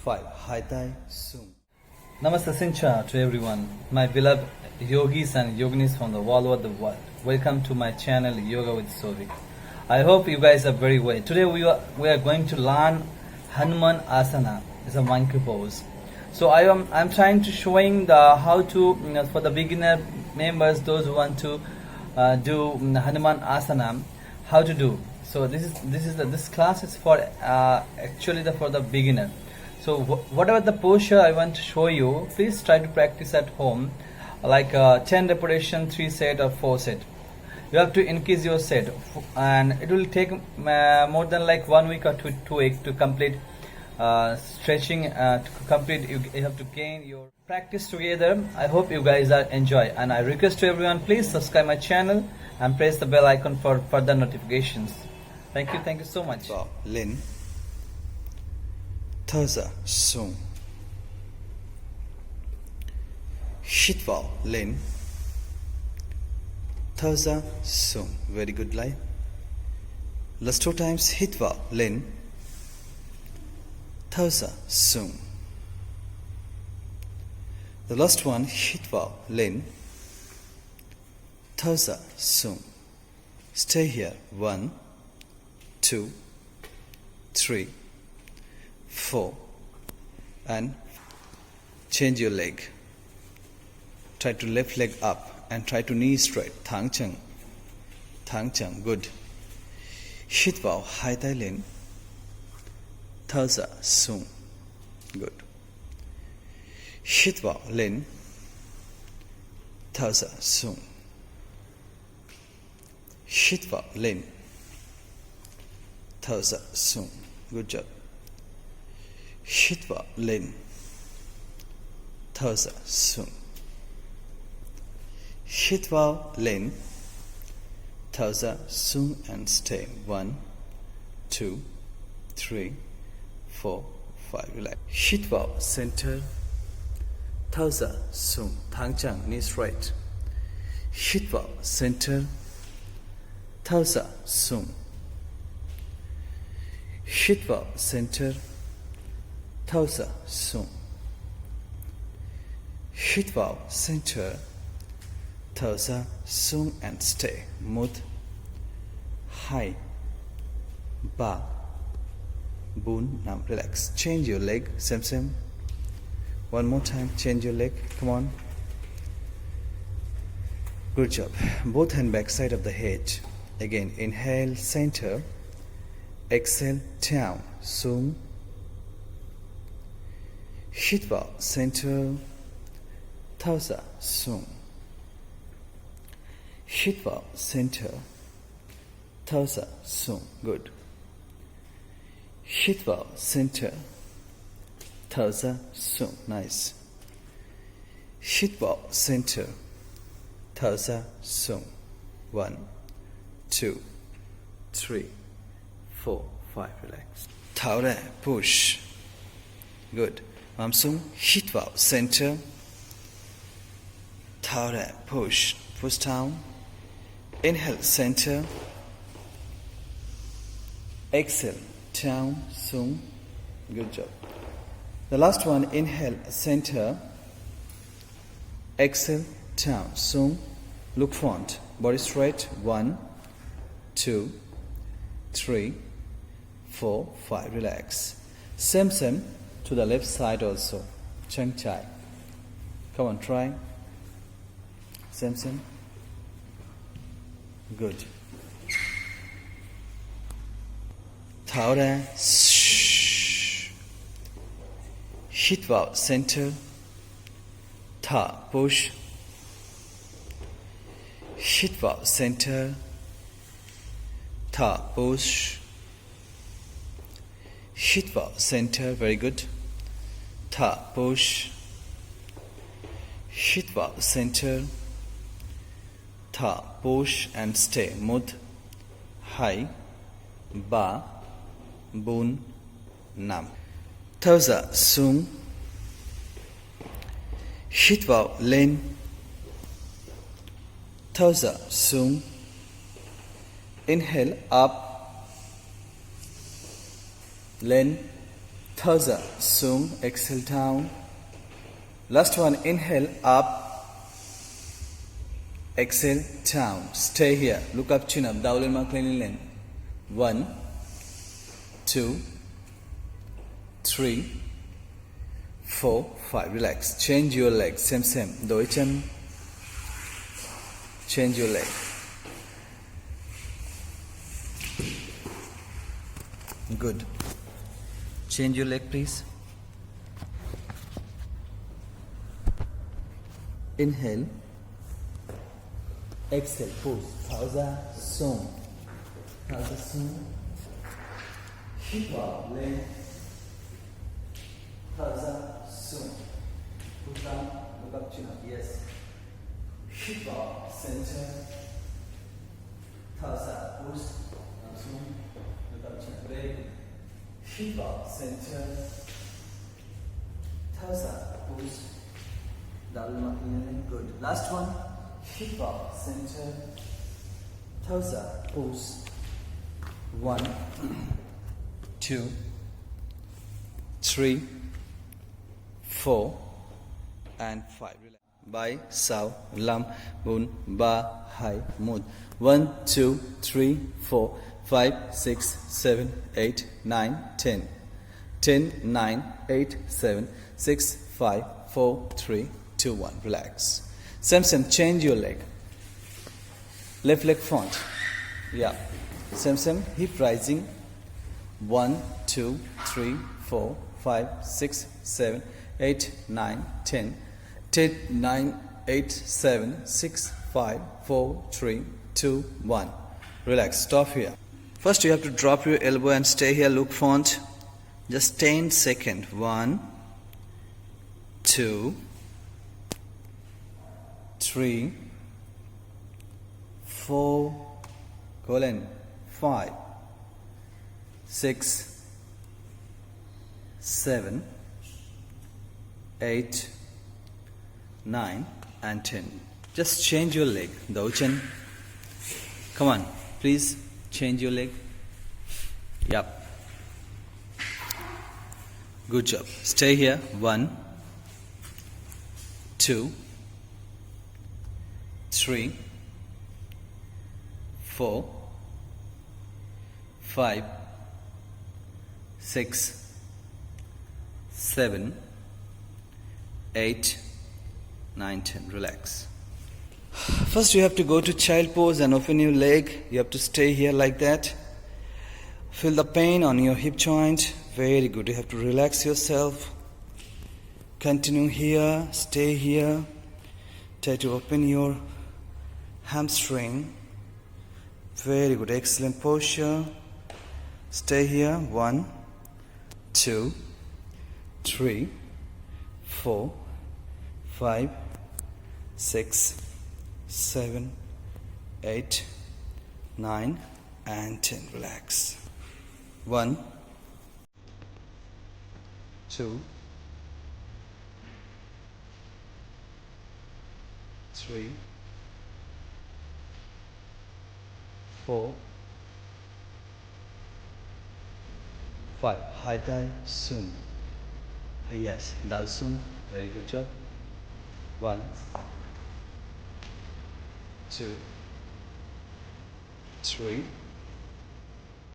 5. Hai Tai Sum. Namaste Sincha to everyone, my beloved yogis and yoginis from all over the world. Welcome to my channel Yoga with Souvik. I hope you guys are very well. Today we are going to learn Hanumanasana. It's a monkey pose. So I'm trying to showing the how to for the beginner members, those who want to do Hanumanasana, how to do. So this class is for actually for the beginner. So whatever the posture I want to show you, please try to practice at home, like 10 repetition, 3 set or 4 set. You have to increase your set, and it will take more than like 1 week or 2 weeks to complete stretching. To complete, you have to gain your practice together. I hope you guys are enjoy, and I request to everyone, please subscribe my channel and press the bell icon for further notifications. Thank you so much. Wow. Lin. Thaza Sum. Shitva Lin. Thaza Sum. Very good line. Last 2 times. Hitva Lin. Thaza Sum. The last one. Hitva Lin. Thaza Sum. Stay here. 1, 2, 3, 4, and change your leg. Try to left leg up and try to knee straight. Thang chang. Good. Shitva Hai Tai Lin. Thaza Sum. Good. Shitva Lin. Thaza Sum. Shitva Lin. Thaza Sum. Good job. Shitva Lin. Thaza Sum. Shitva Lin. Thaza Sum, and stay. 1, 2, 3, 4, 5. Relax. Shitva center. Thaza Sum. Thang chang, knee straight. Shitva center. Thaza Sum. Shitva center. Thaza Sum. Shitva center. Thaza Sum, and stay. Mud. Hai. Ba. Bun. Now relax. Change your leg. Same. One more time. Change your leg. Come on. Good job. Both hand back side of the head. Again. Inhale. Center. Exhale. Down. Sum. Shitva center. Thaza Sum. Shitva center. Thaza Sum. Good. Shitva center. Thaza Sum. Nice. Shitva center. Thaza Sum. 1, 2, 3, 4, 5. Relax. Thaura push. Good. Hamstring. Shitva center. Thaura push. Push down. Inhale center. Exhale down. Sum. Good job. The last one. Inhale center. Exhale down. Sum. Look front. Body straight. 1, 2, 3, 4, 5. Relax. Same to the left side also. Chang chai. Come on, try. Same. Good. Thaura. Shitva center. Tha push. Shitva center. Tha push. Shitva center. Very good. Tha push. Shitva center. Tha push, and stay. Mud. Hai. Ba. Bun. Nam. Thaza Sum. Shitva Lin. Thaza Sum. Inhale up. Lin. Thirza, sung, exhale down. Last one, inhale up, exhale down. Stay here. Look up, chin up. Dowlin ma cleaning len. 1, 2, 3, 4, 5. Relax. Change your leg. Same. Doichem. Change your leg. Good. Change your leg, please. Inhale. Exhale. Pose. Thauza sung. Thauza sung. Hip up. Leg. Thauza sung. Put down. Look up. Chin up. Yes. Hip up. Center. Thauza. Push. Sung. Look up. Chin up. Leg. Hip up. Center. Thauza. Push. Good. Last one. Hip up, center. Thauza. Pose. 1, 2, 3, 4, and 5. Relax. Bai, sao, lam, bun, ba, hai, mud. 1, 2, 3, 4, 5, 6, 7, 8, 9, 10. 10, 9, 8, 7, 6, 5, 4, 3, 2, 1. Relax. Same. Change your leg. Left leg front. Yeah. Same. Hip rising. 1, 2, 3, 4, 5, 6, 7, 8, 9, 10. 10, 9, 8, 7, 6, 5, 4, 3, 2, 1. Relax. Stop here. First you have to drop your elbow and stay here. Look front. Just 10 seconds. 1, 2, 3, 4, 5, 6, 7, 8, 9, and 10. Just change your leg. Dauchen. Come on, please change your leg. Yup. Good job. Stay here. 1, 2, 3, 4, 5, 6, 7, 8, 9, 10. Relax. First you have to go to child pose and open your leg. You have to stay here like that. Feel the pain on your hip joint. Very good. You have to relax yourself. Continue here. Stay here. Try to open your hamstring. Very good. Excellent posture. Stay here. 1, 2, 3, 4, 5, 6, 7, 8, 9, and 10. Relax. 1, 2, 3, 4, 5. Hai dai sun. Yes, dal sun. Very good job. 1, 2, 3,